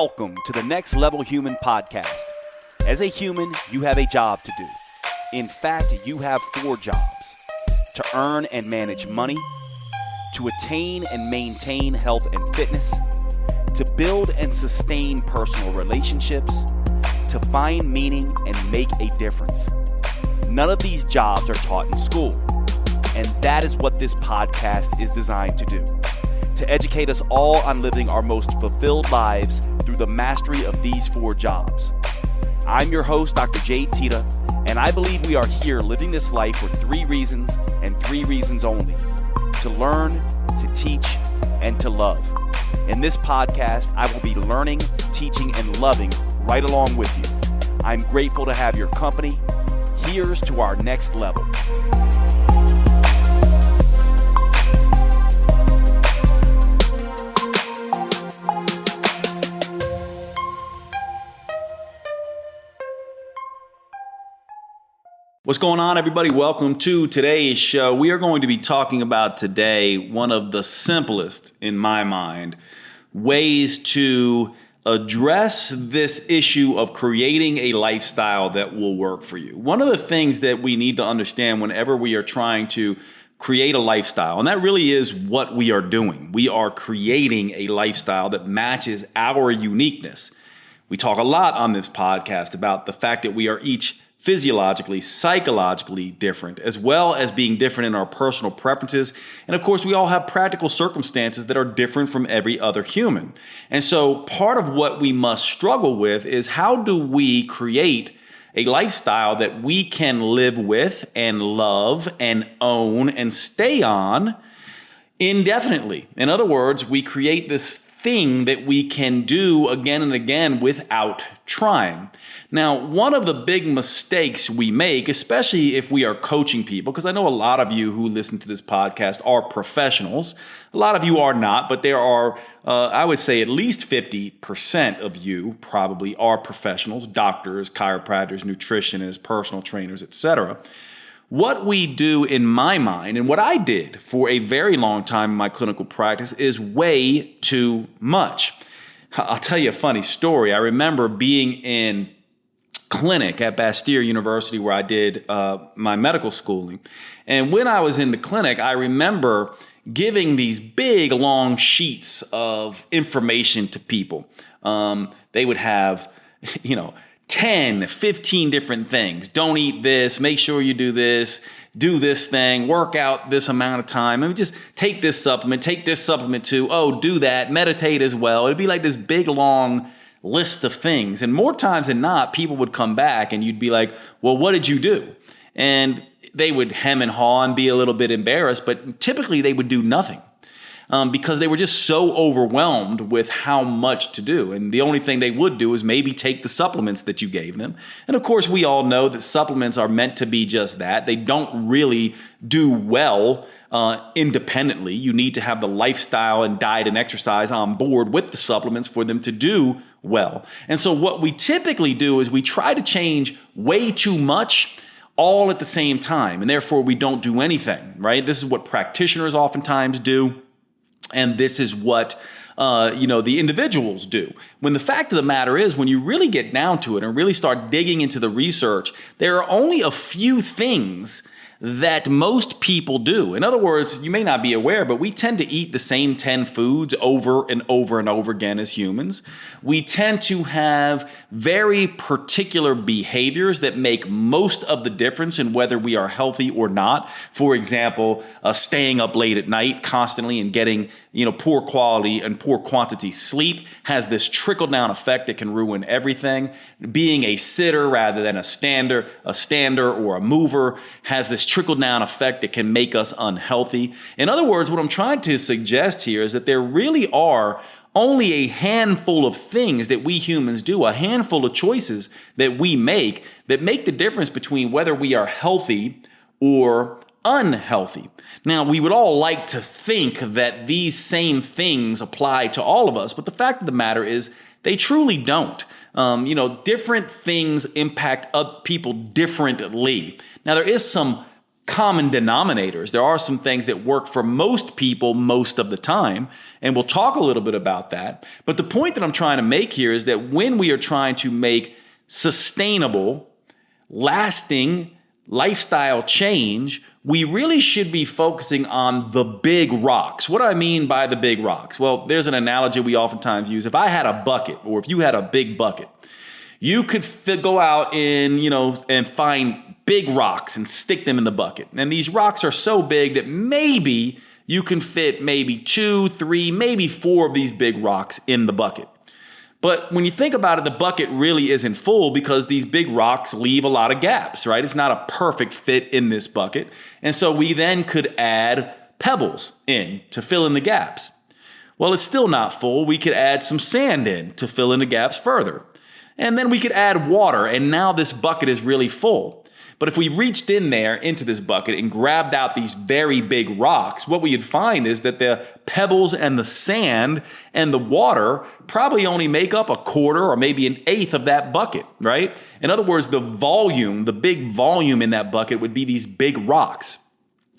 Welcome to the Next Level Human podcast. As a human, you have a job to do. In fact, you have 4 jobs: to earn and manage money, to attain and maintain health and fitness, to build and sustain personal relationships, to find meaning and make a difference. None of these jobs are taught in school, and that is what this podcast is designed to do. To educate us all on living our most fulfilled lives through the mastery of these 4 jobs. I'm your host, Dr. Jade, Teta, and I believe we are here living this life for 3 reasons and 3 reasons only: to learn, to teach, and to love. In this podcast, I will be learning, teaching, and loving right along with you. I'm grateful to have your company. Here's to our next level. What's going on, everybody? Welcome to today's show. We are going to be talking about today one of the simplest, in my mind, ways to address this issue of creating a lifestyle that will work for you. One of the things that we need to understand whenever we are trying to create a lifestyle, and that really is what we are doing. We are creating a lifestyle that matches our uniqueness. We talk a lot on this podcast about the fact that we are each physiologically, psychologically different, as well as being different in our personal preferences. And of course, we all have practical circumstances that are different from every other human. And so part of what we must struggle with is, how do we create a lifestyle that we can live with and love and own and stay on indefinitely? In other words, we create this thing that we can do again and again without trying. Now, one of the big mistakes we make, especially if we are coaching people, because I know a lot of you who listen to this podcast are professionals. A lot of you are not, but there are, I would say at least 50% of you probably are professionals: doctors, chiropractors, nutritionists, personal trainers, etc. What we do, in my mind, and what I did for a very long time in my clinical practice, is way too much. I'll tell you a funny story. I remember being in clinic at Bastyr University, where I did my medical schooling. And when I was in the clinic, I remember giving these big, long sheets of information to people. They would have, 10, 15 different things. Don't eat this, make sure you do this thing, work out this amount of time. I mean, just take this supplement too. Oh, do that, meditate as well. It'd be like this big, long list of things. And more times than not, people would come back and you'd be like, well, what did you do? And they would hem and haw and be a little bit embarrassed, but typically they would do nothing. Because they were just so overwhelmed with how much to do. And the only thing they would do is maybe take the supplements that you gave them. And of course, we all know that supplements are meant to be just that. They don't really do well independently. You need to have the lifestyle and diet and exercise on board with the supplements for them to do well. And so what we typically do is we try to change way too much all at the same time. And therefore, we don't do anything, right? This is what practitioners oftentimes do. And this is what, the individuals do. When the fact of the matter is, when you really get down to it and really start digging into the research, there are only a few things that most people do. In other words, you may not be aware, but we tend to eat the same 10 foods over and over and over again as humans. We tend to have very particular behaviors that make most of the difference in whether we are healthy or not. For example, staying up late at night constantly and getting, poor quality and poor quantity sleep has this trickle-down effect that can ruin everything. Being a sitter rather than a stander or a mover has this trickle-down effect that can make us unhealthy. In other words, what I'm trying to suggest here is that there really are only a handful of things that we humans do, a handful of choices that we make that make the difference between whether we are healthy or unhealthy. Now, we would all like to think that these same things apply to all of us, but the fact of the matter is they truly don't. Different things impact people differently. Now, there is some common denominators. There are some things that work for most people most of the time, and we'll talk a little bit about that. But the point that I'm trying to make here is that when we are trying to make sustainable, lasting lifestyle change, we really should be focusing on the big rocks. What do I mean by the big rocks? Well, there's an analogy we oftentimes use. If I had a bucket, or if you had a big bucket, you could go out and find big rocks and stick them in the bucket. And these rocks are so big that maybe you can fit maybe 2, 3, maybe 4 of these big rocks in the bucket. But when you think about it, the bucket really isn't full because these big rocks leave a lot of gaps, right? It's not a perfect fit in this bucket. And so we then could add pebbles in to fill in the gaps. Well, it's still not full. We could add some sand in to fill in the gaps further. And then we could add water, and now this bucket is really full. But if we reached in there into this bucket and grabbed out these very big rocks, what we would find is that the pebbles and the sand and the water probably only make up a quarter or maybe an eighth of that bucket, right? In other words, the big volume in that bucket would be these big rocks.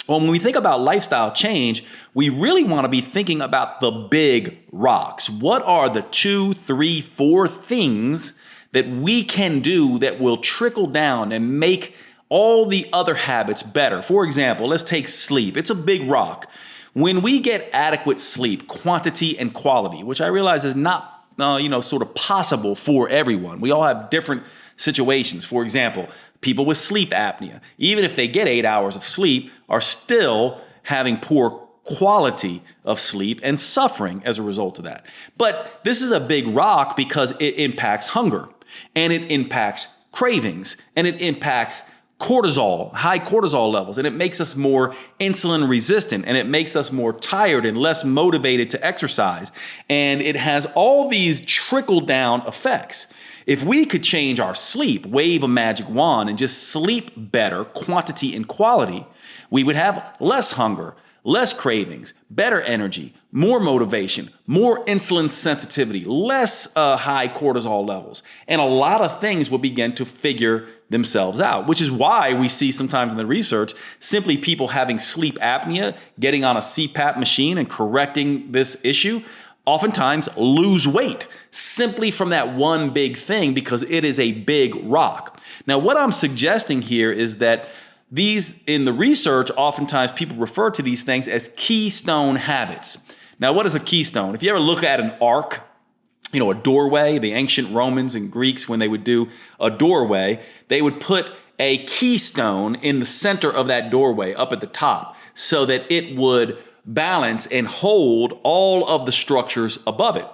Well, when we think about lifestyle change, we really want to be thinking about the big rocks. What are the 2, 3, 4 things that we can do that will trickle down and make all the other habits better? For example, let's take sleep. It's a big rock. When we get adequate sleep, quantity and quality, which I realize is not sort of possible for everyone. We all have different situations. For example, people with sleep apnea, even if they get 8 hours of sleep, are still having poor quality of sleep and suffering as a result of that. But this is a big rock because it impacts hunger, and it impacts cravings, and it impacts cortisol, high cortisol levels, and it makes us more insulin resistant, and it makes us more tired and less motivated to exercise. And it has all these trickle down effects. If we could change our sleep, wave a magic wand and just sleep better, quantity and quality, we would have less hunger, less cravings, better energy, more motivation, more insulin sensitivity, less high cortisol levels, and a lot of things will begin to figure themselves out, which is why we see sometimes in the research simply people having sleep apnea, getting on a CPAP machine and correcting this issue, oftentimes lose weight simply from that one big thing because it is a big rock. Now, what I'm suggesting here is that these, in the research, oftentimes people refer to these things as keystone habits. Now, what is a keystone? If you ever look at an arc, a doorway, the ancient Romans and Greeks, when they would do a doorway, they would put a keystone in the center of that doorway up at the top so that it would balance and hold all of the structures above it.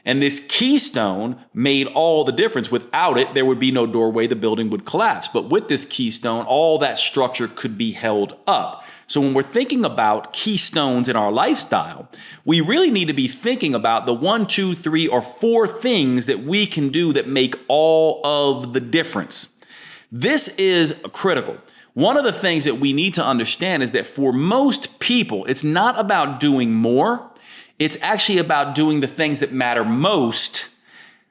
And this keystone made all the difference. Without it, there would be no doorway. The building would collapse. But with this keystone, all that structure could be held up. So when we're thinking about keystones in our lifestyle, we really need to be thinking about the 1, 2, 3, or 4 things that we can do that make all of the difference. This is critical. One of the things that we need to understand is that for most people, it's not about doing more. It's actually about doing the things that matter most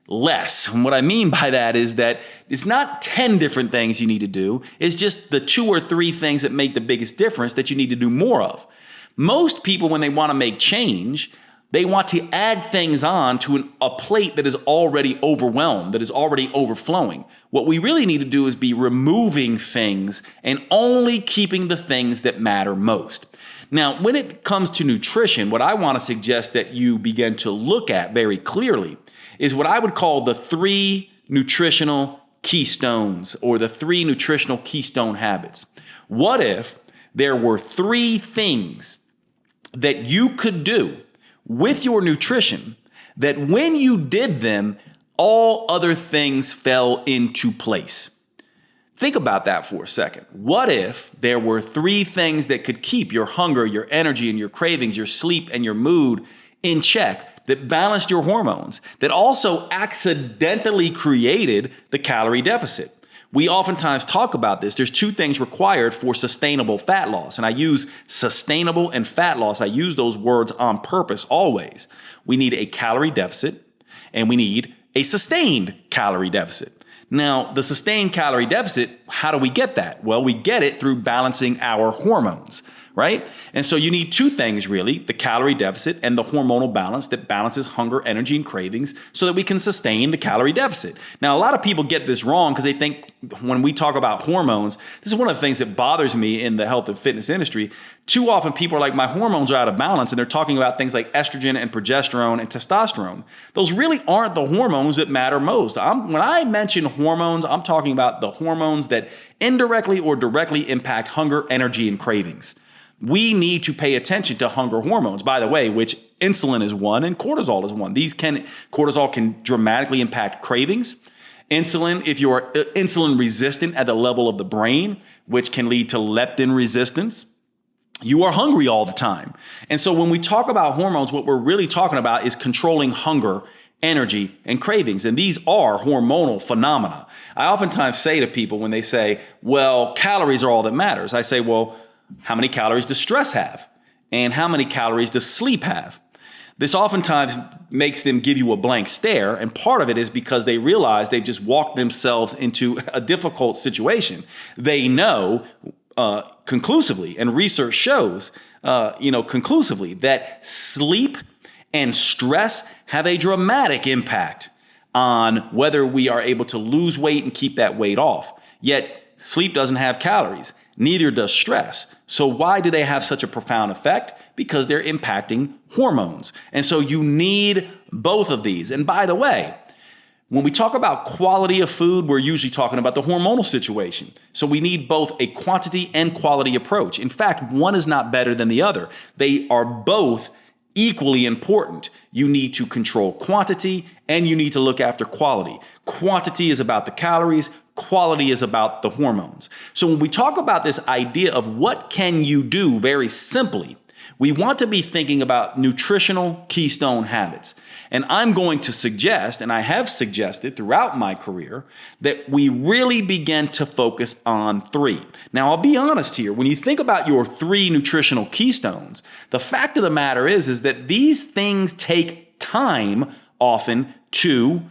less. And what I mean by that is that it's not 10 different things you need to do. It's just the 2 or 3 things that make the biggest difference that you need to do more of. Most people, when they want to make change, they want to add things on to a plate that is already overwhelmed, that is already overflowing. What we really need to do is be removing things and only keeping the things that matter most. Now, when it comes to nutrition, what I want to suggest that you begin to look at very clearly is what I would call the 3 nutritional keystones, or the 3 nutritional keystone habits. What if there were 3 things that you could do with your nutrition that when you did them, all other things fell into place? Think about that for a second. What if there were 3 things that could keep your hunger, your energy, and your cravings, your sleep, and your mood in check, that balanced your hormones, that also accidentally created the calorie deficit? We oftentimes talk about this. There's 2 things required for sustainable fat loss. And I use sustainable and fat loss. I use those words on purpose always. We need a calorie deficit, and we need a sustained calorie deficit. Now, the sustained calorie deficit, how do we get that? Well, we get it through balancing our hormones, right? And so you need two things really, the calorie deficit and the hormonal balance that balances hunger, energy, and cravings so that we can sustain the calorie deficit. Now, a lot of people get this wrong because they think when we talk about hormones, this is one of the things that bothers me in the health and fitness industry. Too often people are like, my hormones are out of balance, and they're talking about things like estrogen and progesterone and testosterone. Those really aren't the hormones that matter most. When I mention hormones, I'm talking about the hormones that indirectly or directly impact hunger, energy, and cravings. We need to pay attention to hunger hormones, by the way, which insulin is one and cortisol is one. Cortisol can dramatically impact cravings. Insulin, if you are insulin resistant at the level of the brain, which can lead to leptin resistance, you are hungry all the time. And so when we talk about hormones, what we're really talking about is controlling hunger, energy, and cravings. And these are hormonal phenomena. I oftentimes say to people when they say, well, calories are all that matters. I say, well, how many calories does stress have? And how many calories does sleep have? This oftentimes makes them give you a blank stare. And part of it is because they realize they've just walked themselves into a difficult situation. They know conclusively, and research shows, conclusively that sleep and stress have a dramatic impact on whether we are able to lose weight and keep that weight off. Yet sleep doesn't have calories. Neither does stress. So why do they have such a profound effect? Because they're impacting hormones. And so you need both of these. And by the way, when we talk about quality of food, we're usually talking about the hormonal situation. So we need both a quantity and quality approach. In fact, one is not better than the other. They are both equally important. You need to control quantity and you need to look after quality. Quantity is about the calories. Quality is about the hormones. So when we talk about this idea of what can you do very simply, we want to be thinking about nutritional keystone habits. And I'm going to suggest, and I have suggested throughout my career, that we really begin to focus on three. Now, I'll be honest here. When you think about your three nutritional keystones, the fact of the matter is that these things take time often to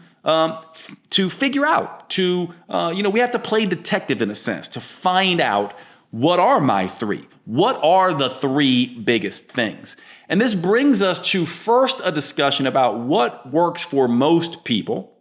figure out, we have to play detective in a sense to find out what are my three? What are the three biggest things? And this brings us to first a discussion about what works for most people,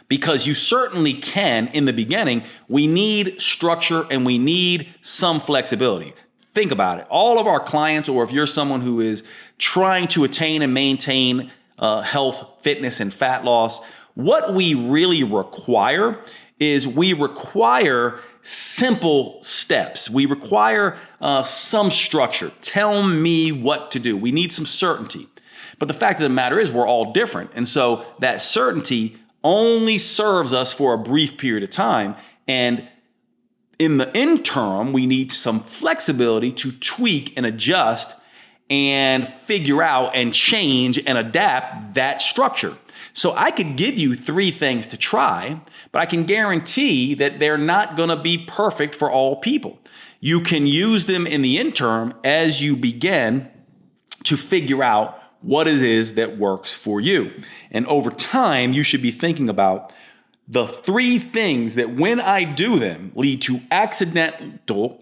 because you certainly can, in the beginning, we need structure and we need some flexibility. Think about it. All of our clients, or if you're someone who is trying to attain and maintain health, fitness, and fat loss, what we really require is we require simple steps. We require some structure. Tell me what to do. We need some certainty. But the fact of the matter is we're all different. And so that certainty only serves us for a brief period of time. And in the interim, we need some flexibility to tweak and adjust and figure out and change and adapt that structure. So I could give you three things to try, but I can guarantee that they're not going to be perfect for all people. You can use them in the interim as you begin to figure out what it is that works for you. And over time, you should be thinking about the three things that when I do them lead to accidental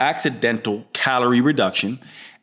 calorie reduction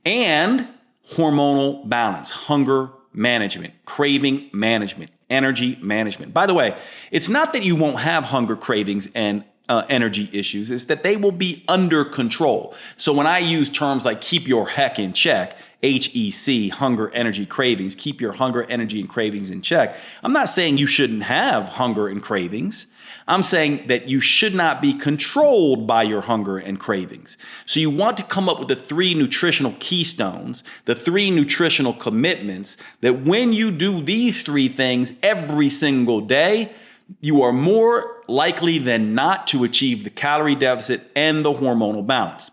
and hormonal balance, hunger management, craving management, energy management. By the way, it's not that you won't have hunger, cravings, and energy issues. It's that they will be under control. So when I use terms like keep your heck in check, HEC, hunger, energy, cravings, keep your hunger, energy, and cravings in check, I'm not saying you shouldn't have hunger and cravings. I'm saying that you should not be controlled by your hunger and cravings. So you want to come up with the three nutritional keystones, the three nutritional commitments that when you do these three things every single day, you are more likely than not to achieve the calorie deficit and the hormonal balance.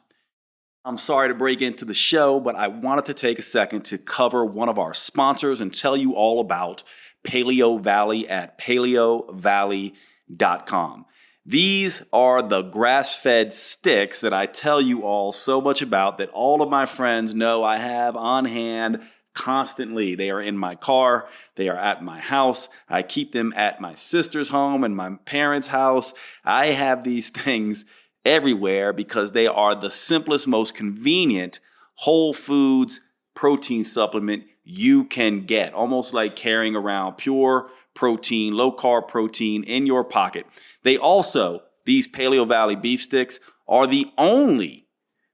I'm sorry to break into the show, but I wanted to take a second to cover one of our sponsors and tell you all about Paleo Valley at paleovalley.com. These are the grass-fed sticks that I tell you all so much about that all of my friends know I have on hand constantly. They are in my car. They are at my house. I keep them at my sister's home and my parents' house. I have these things everywhere because they are the simplest, most convenient whole foods protein supplement you can get. Almost like carrying around pure protein, low carb protein in your pocket. These Paleo Valley beef sticks are the only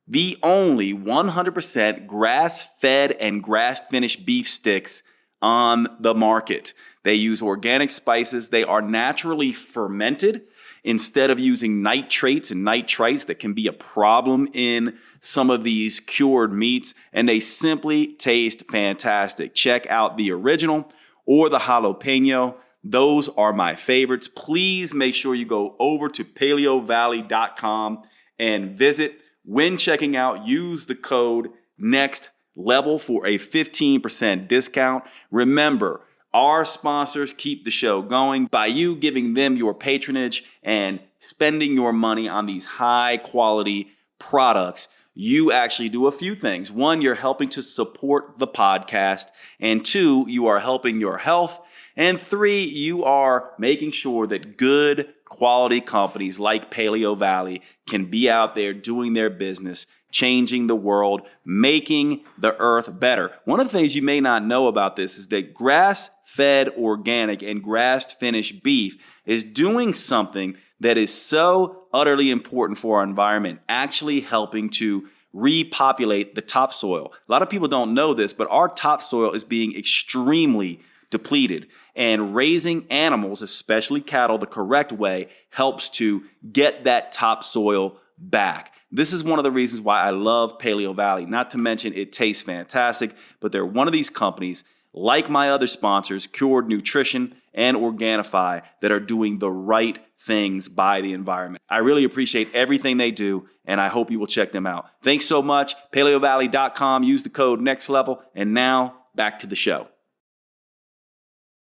100% grass-fed and grass-finished beef sticks on the market. They use organic spices. They are naturally fermented instead of using nitrates and nitrites that can be a problem in some of these cured meats, and they simply taste fantastic. Check out the original or the jalapeno. Those are my favorites. Please make sure you go over to paleovalley.com and visit. When checking out, use the code NEXTLEVEL for a 15% discount. Remember, our sponsors keep the show going by you giving them your patronage and spending your money on these high quality products. You actually do a few things. One, you're helping to support the podcast. And two, you are helping your health. And three, you are making sure that good quality companies like Paleo Valley can be out there doing their business, changing the world, making the earth better. One of the things you may not know about this is that grass-fed organic and grass-finished beef is doing something that is so utterly important for our environment, actually helping to repopulate the topsoil. A lot of people don't know this, but our topsoil is being extremely depleted. And raising animals, especially cattle, the correct way helps to get that topsoil back. This is one of the reasons why I love Paleo Valley. Not to mention it tastes fantastic, but they're one of these companies, like my other sponsors, Cured Nutrition and Organifi, that are doing the right things by the environment. I really appreciate everything they do, and I hope you will check them out. Thanks so much. PaleoValley.com. Use the code NEXTLEVEL. And now, back to the show.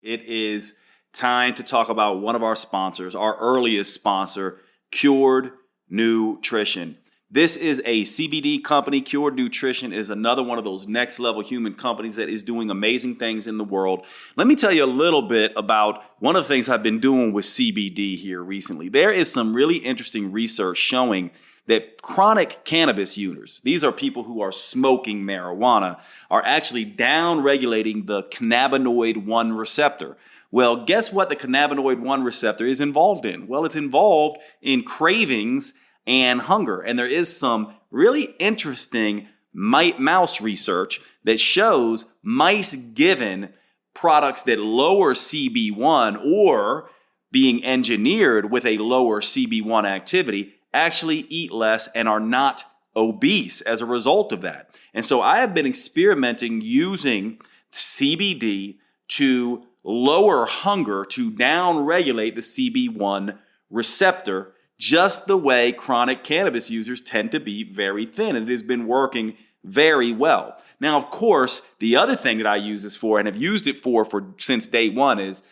It is time to talk about one of our sponsors, our earliest sponsor, Cured Nutrition. This is a CBD company. Cured Nutrition is another one of those next level human companies that is doing amazing things in the world. Let me tell you a little bit about one of the things I've been doing with CBD here recently. There is some really interesting research showing that chronic cannabis users, these are people who are smoking marijuana, are actually down-regulating the cannabinoid 1 receptor. Well, guess what the cannabinoid 1 receptor is involved in? Well, it's involved in cravings and hunger. And there is some really interesting mouse research that shows mice given products that lower CB1 or being engineered with a lower CB1 activity actually eat less and are not obese as a result of that. And so I have been experimenting using CBD to lower hunger, to down-regulate the CB1 receptor, just the way chronic cannabis users tend to be very thin. And it has been working very well. Now, of course, the other thing that I use this for and have used it for since day one is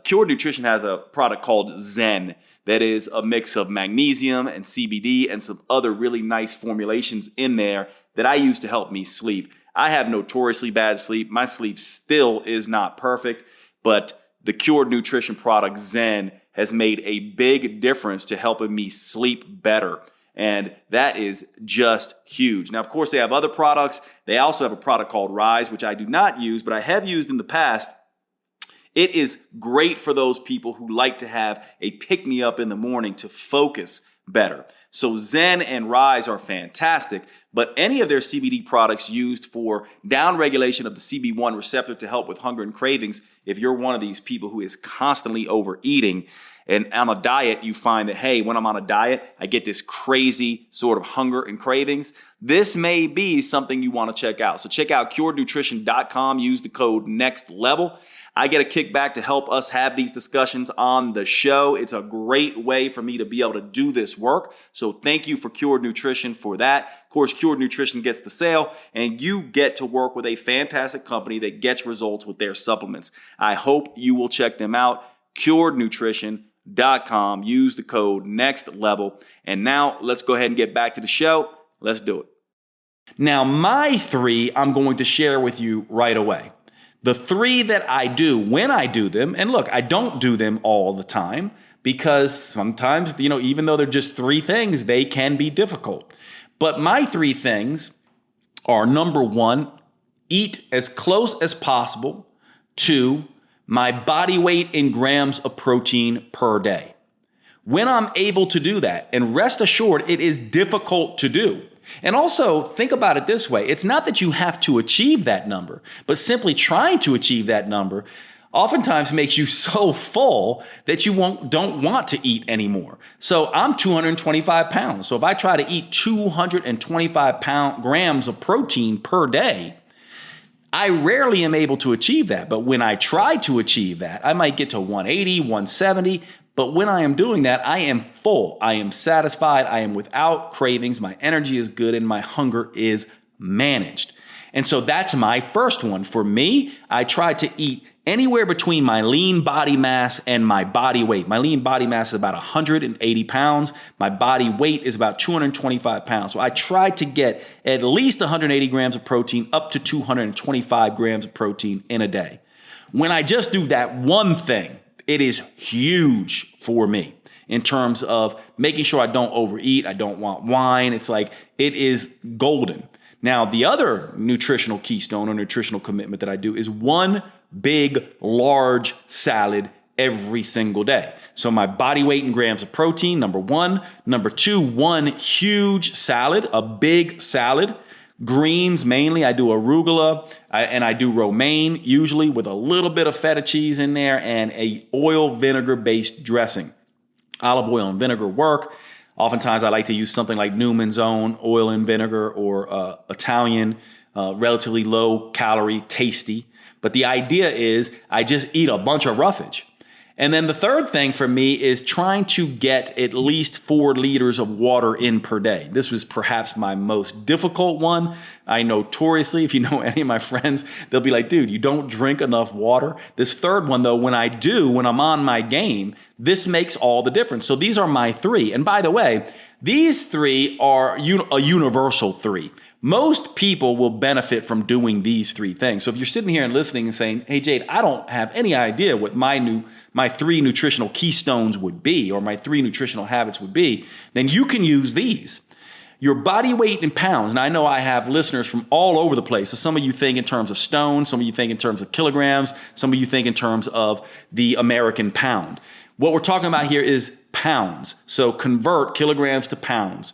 Cured Nutrition has a product called Zen that is a mix of magnesium and CBD and some other really nice formulations in there that I use to help me sleep. I have notoriously bad sleep. My sleep still is not perfect, but the Cured Nutrition product Zen has made a big difference to helping me sleep better. And that is just huge. Now, of course, they have other products. They also have a product called Rise, which I do not use, but I have used in the past. It is great for those people who like to have a pick-me-up in the morning to focus better. So Zen and Rise are fantastic, but any of their CBD products used for downregulation of the CB1 receptor to help with hunger and cravings, if you're one of these people who is constantly overeating and on a diet, you find that, hey, when I'm on a diet, I get this crazy sort of hunger and cravings. This may be something you want to check out. So check out curednutrition.com. Use the code NEXTLEVEL. I get a kickback to help us have these discussions on the show. It's a great way for me to be able to do this work. So thank you for Cured Nutrition for that. Of course, Cured Nutrition gets the sale, and you get to work with a fantastic company that gets results with their supplements. I hope you will check them out. curednutrition.com. Use the code NEXTLEVEL. And now let's go ahead and get back to the show. Let's do it. Now, my three, I'm going to share with you right away. The three that I do when I do them, and look, I don't do them all the time because sometimes, even though they're just three things, they can be difficult. But my three things are: number one, eat as close as possible to my body weight in grams of protein per day. When I'm able to do that, and rest assured, it is difficult to do. And also think about it this way. It's not that you have to achieve that number, but simply trying to achieve that number oftentimes makes you so full that you don't want to eat anymore. So I'm 225 pounds. So if I try to eat 225 grams of protein per day, I rarely am able to achieve that. But when I try to achieve that, I might get to 180, 170. But when I am doing that, I am full. I am satisfied. I am without cravings. My energy is good and my hunger is managed. And so that's my first one. For me, I try to eat anywhere between my lean body mass and my body weight. My lean body mass is about 180 pounds. My body weight is about 225 pounds. So I try to get at least 180 grams of protein up to 225 grams of protein in a day. When I just do that one thing, it is huge for me in terms of making sure I don't overeat. I don't want wine. It's like, it is golden. Now, the other nutritional keystone or nutritional commitment that I do is one big, large salad every single day. So my body weight in grams of protein, number one. Number two, one huge salad, a big salad. Greens mainly. I do arugula and I do romaine, usually with a little bit of feta cheese in there and a oil vinegar based dressing. Olive oil and vinegar work. Oftentimes I like to use something like Newman's Own oil and vinegar or Italian, relatively low calorie, tasty. But the idea is I just eat a bunch of roughage. And then the third thing for me is trying to get at least 4 liters of water in per day. This was perhaps my most difficult one. I notoriously, if you know any of my friends, they'll be like, dude, you don't drink enough water. This third one, though, when I'm on my game, this makes all the difference. So these are my three. And by the way, these three are a universal three. Most people will benefit from doing these three things. So if you're sitting here and listening and saying, hey, Jade, I don't have any idea what my 3 nutritional keystones would be, or my 3 nutritional habits would be, then you can use these. Your body weight in pounds. And I know I have listeners from all over the place. So some of you think in terms of stones, some of you think in terms of kilograms, some of you think in terms of the American pound. What we're talking about here is pounds. So convert kilograms to pounds.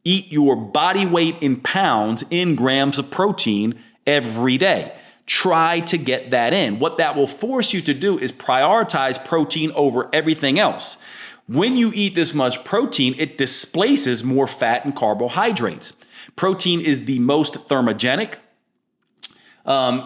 Eat your body weight in pounds in grams of protein every day. Try to get that in. What that will force you to do is prioritize protein over everything else. When you eat this much protein, it displaces more fat and carbohydrates. Protein is the most thermogenic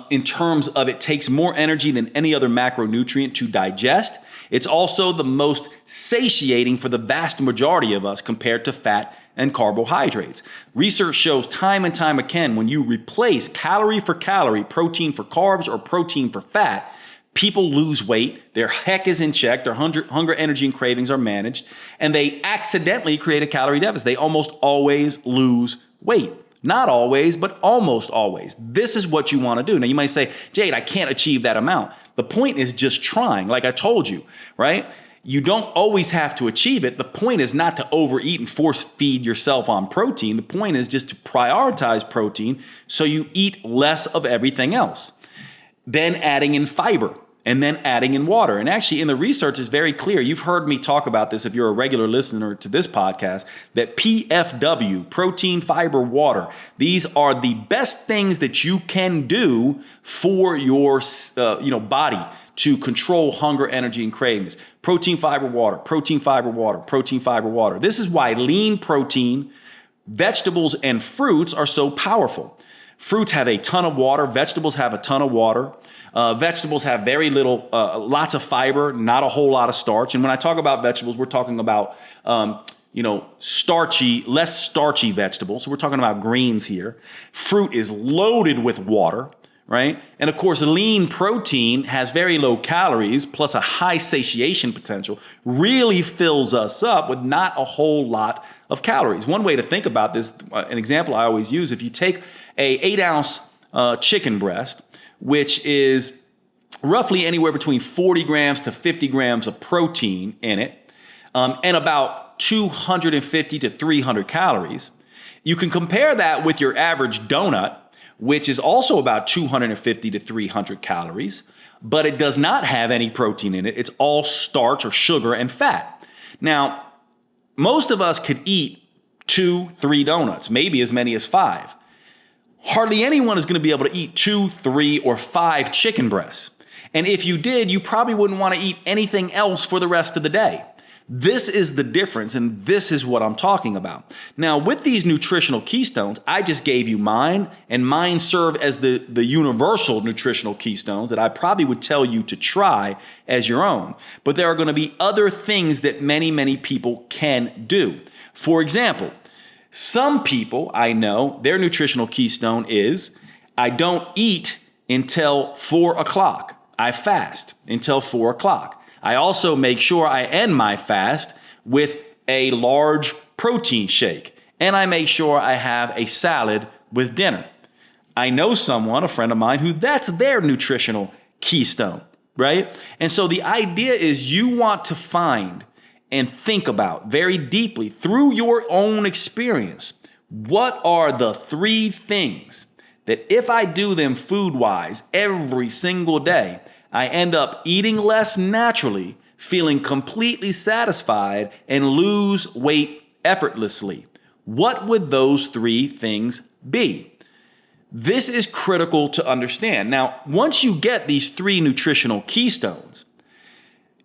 in terms of it takes more energy than any other macronutrient to digest. It's also the most satiating for the vast majority of us compared to fat and carbohydrates. Research shows time and time again, when you replace calorie for calorie, protein for carbs, or protein for fat, people lose weight, their heck is in check, their hunger, energy, and cravings are managed, and they accidentally create a calorie deficit. They almost always lose weight. Not always, but almost always. This is what you want to do. Now you might say, Jade, I can't achieve that amount. The point is just trying, like I told you, right? You don't always have to achieve it. The point is not to overeat and force feed yourself on protein. The point is just to prioritize protein so you eat less of everything else. Then adding in fiber, and then adding in water. And actually in the research is very clear. You've heard me talk about this if you're a regular listener to this podcast, that PFW, protein, fiber, water, these are the best things that you can do for your body to control hunger, energy, and cravings. Protein, fiber, water, protein, fiber, water, protein, fiber, water. This is why lean protein, vegetables, and fruits are so powerful. Fruits have a ton of water. Vegetables have a ton of water. Vegetables have very little, lots of fiber, not a whole lot of starch. And when I talk about vegetables, we're talking about, less starchy vegetables. So we're talking about greens here. Fruit is loaded with water, right? And of course, lean protein has very low calories plus a high satiation potential, really fills us up with not a whole lot of calories. One way to think about this, an example I always use, if you take a 8-ounce chicken breast, which is roughly anywhere between 40 grams to 50 grams of protein in it, and about 250 to 300 calories, you can compare that with your average donut, which is also about 250 to 300 calories, but it does not have any protein in it. It's all starch or sugar and fat. Now, most of us could eat 2, 3 donuts, maybe as many as 5. Hardly anyone is going to be able to eat 2, 3, or 5 chicken breasts. And if you did, you probably wouldn't want to eat anything else for the rest of the day. This is the difference, and this is what I'm talking about. Now, with these nutritional keystones, I just gave you mine, and mine serve as the universal nutritional keystones that I probably would tell you to try as your own. But there are going to be other things that many, many people can do. For example, some people I know, their nutritional keystone is, I don't eat until 4 o'clock. I fast until 4 o'clock. I also make sure I end my fast with a large protein shake, and I make sure I have a salad with dinner. I know someone, a friend of mine, who that's their nutritional keystone, right? And so the idea is you want to find and think about very deeply through your own experience, what are the 3 things that if I do them food-wise every single day, I end up eating less naturally, feeling completely satisfied, and lose weight effortlessly. What would those 3 things be? This is critical to understand. Now, once you get these 3 nutritional keystones,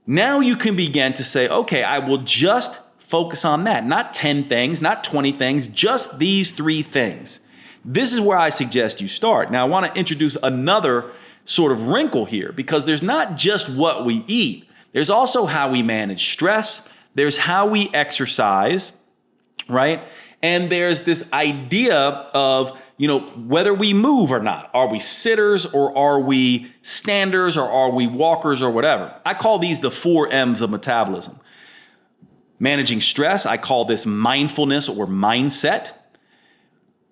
now you can begin to say, okay, I will just focus on that. Not 10 things, not 20 things, just these 3 things. This is where I suggest you start. Now, I want to introduce another sort of wrinkle here, because there's not just what we eat. There's also how we manage stress. There's how we exercise, right? And there's this idea of, whether we move or not. Are we sitters or are we standers or are we walkers or whatever? I call these the 4 M's of metabolism. Managing stress, I call this mindfulness or mindset.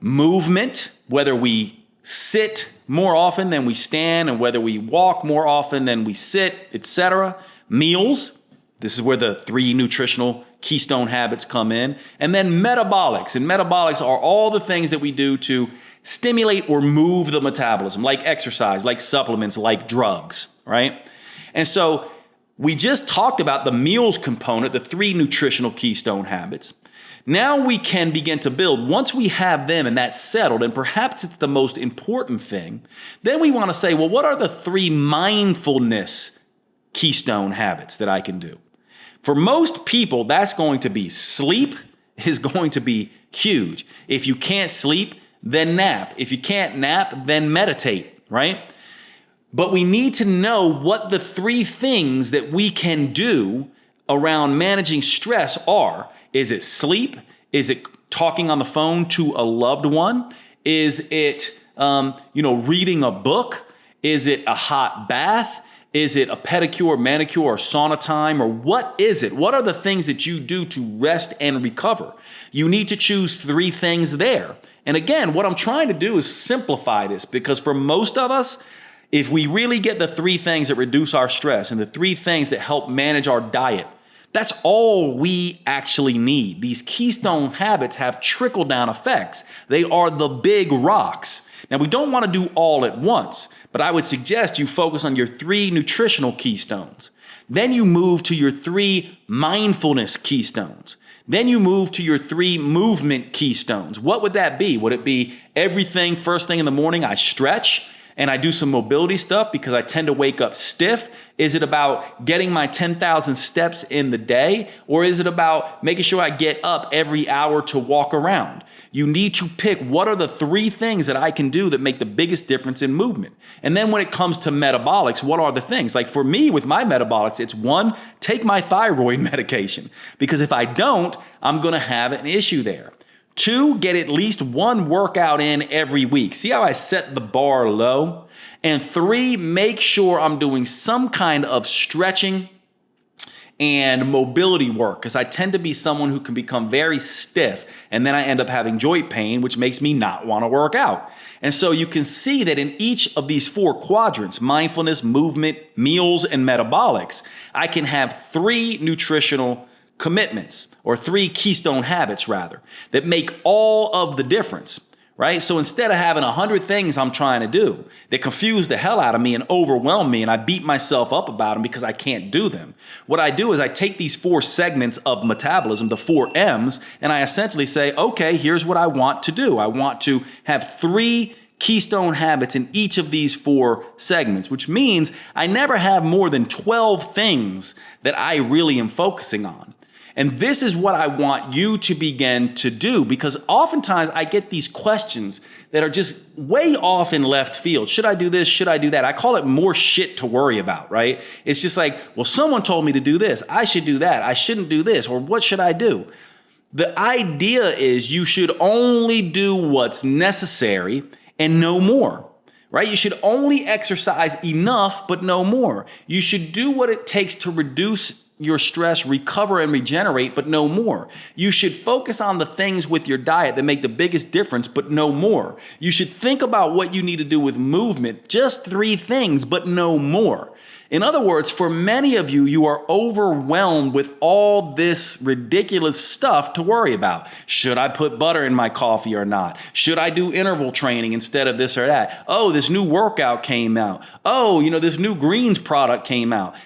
Movement, whether we sit more often than we stand and whether we walk more often than we sit, etc. Meals, this is where the 3 nutritional keystone habits come in. And then metabolics. And metabolics are all the things that we do to stimulate or move the metabolism, like exercise, like supplements, like drugs, right? And so we just talked about the meals component, the 3 nutritional keystone habits. Now we can begin to build. Once we have them and that's settled, and perhaps it's the most important thing, then we want to say, well, what are the 3 mindfulness keystone habits that I can do? For most people, that's going to be sleep is going to be huge. If you can't sleep, then nap. If you can't nap, then meditate, right? But we need to know what the 3 things that we can do around managing stress are. Is it sleep? Is it talking on the phone to a loved one? Is it, reading a book? Is it a hot bath? Is it a pedicure, manicure, or sauna time? Or what is it? What are the things that you do to rest and recover? You need to choose 3 things there. And again, what I'm trying to do is simplify this, because for most of us, if we really get the 3 things that reduce our stress and the 3 things that help manage our diet, that's all we actually need. These keystone habits have trickle-down effects. They are the big rocks. Now, we don't want to do all at once, but I would suggest you focus on your 3 nutritional keystones. Then you move to your 3 mindfulness keystones. Then you move to your 3 movement keystones. What would that be? Would it be everything first thing in the morning I stretch and I do some mobility stuff because I tend to wake up stiff? Is it about getting my 10,000 steps in the day? Or is it about making sure I get up every hour to walk around? You need to pick what are the 3 things that I can do that make the biggest difference in movement. And then when it comes to metabolics, what are the things? Like for me with my metabolics, it's 1, take my thyroid medication. Because if I don't, I'm going to have an issue there. 2, get at least 1 workout in every week. See how I set the bar low? And 3, make sure I'm doing some kind of stretching and mobility work, because I tend to be someone who can become very stiff, and then I end up having joint pain, which makes me not want to work out. And so you can see that in each of these 4 quadrants, mindfulness, movement, meals, and metabolics, I can have 3 nutritional commitments, or 3 keystone habits rather, that make all of the difference. Right? So instead of having 100 things I'm trying to do that confuse the hell out of me and overwhelm me, and I beat myself up about them because I can't do them, what I do is I take these 4 segments of metabolism, the 4 M's, and I essentially say, okay, here's what I want to do. I want to have 3 keystone habits in each of these 4 segments, which means I never have more than 12 things that I really am focusing on. And this is what I want you to begin to do, because oftentimes I get these questions that are just way off in left field. Should I do this? Should I do that? I call it more shit to worry about, right? It's just like, well, someone told me to do this. I should do that. I shouldn't do this. Or what should I do? The idea is you should only do what's necessary and no more. Right? You should only exercise enough, but no more. You should do what it takes to reduce your stress, recover, and regenerate, but no more. You should focus on the things with your diet that make the biggest difference, but no more. You should think about what you need to do with movement, just 3 things, but no more. In other words, for many of you, you are overwhelmed with all this ridiculous stuff to worry about. Should I put butter in my coffee or not? Should I do interval training instead of this or that? Oh, this new workout came out. Oh, this new greens product came out.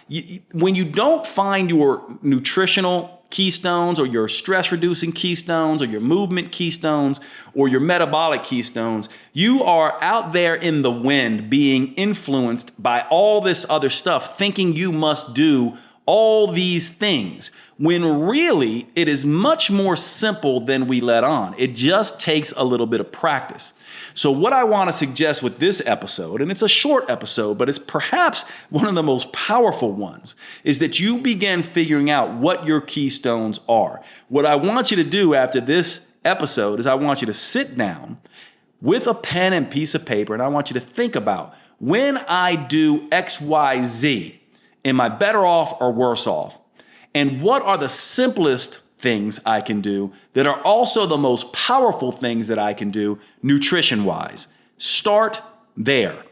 When you don't find your nutritional keystones, or your stress reducing keystones, or your movement keystones, or your metabolic keystones, you are out there in the wind being influenced by all this other stuff, thinking you must do all these things, when really it is much more simple than we let on. It just takes a little bit of practice. So what I want to suggest with this episode, and it's a short episode, but it's perhaps one of the most powerful ones, is that you begin figuring out what your keystones are. What I want you to do after this episode is I want you to sit down with a pen and piece of paper, and I want you to think about, when I do X, Y, Z, am I better off or worse off? And what are the simplest things I can do that are also the most powerful things that I can do nutrition-wise? Start there.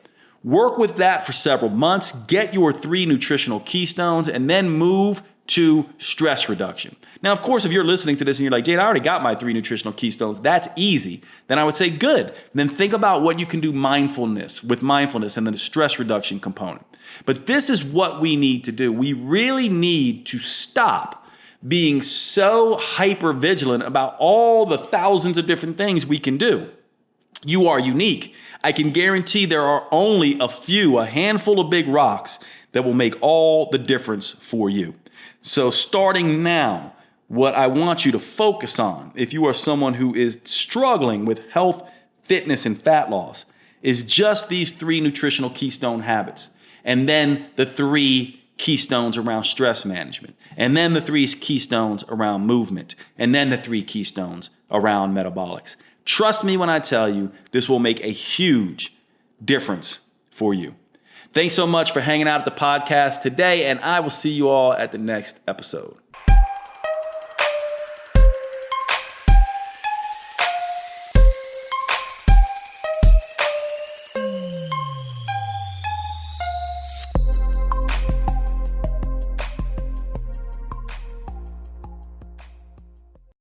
Work with that for several months. Get your 3 nutritional keystones, and then move to stress reduction. Now, of course, if you're listening to this and you're like, Jade, I already got my 3 nutritional keystones, that's easy. Then I would say, good. Then think about what you can do with mindfulness and then the stress reduction component. But this is what we need to do. We really need to stop being so hyper vigilant about all the thousands of different things we can do. You are unique. I can guarantee there are only a handful of big rocks that will make all the difference for you. So starting now, what I want you to focus on, if you are someone who is struggling with health, fitness, and fat loss, is just these 3 nutritional keystone habits. And then the 3 keystones around stress management. And then the 3 keystones around movement. And then the 3 keystones around metabolics. Trust me when I tell you, this will make a huge difference for you. Thanks so much for hanging out at the podcast today, and I will see you all at the next episode.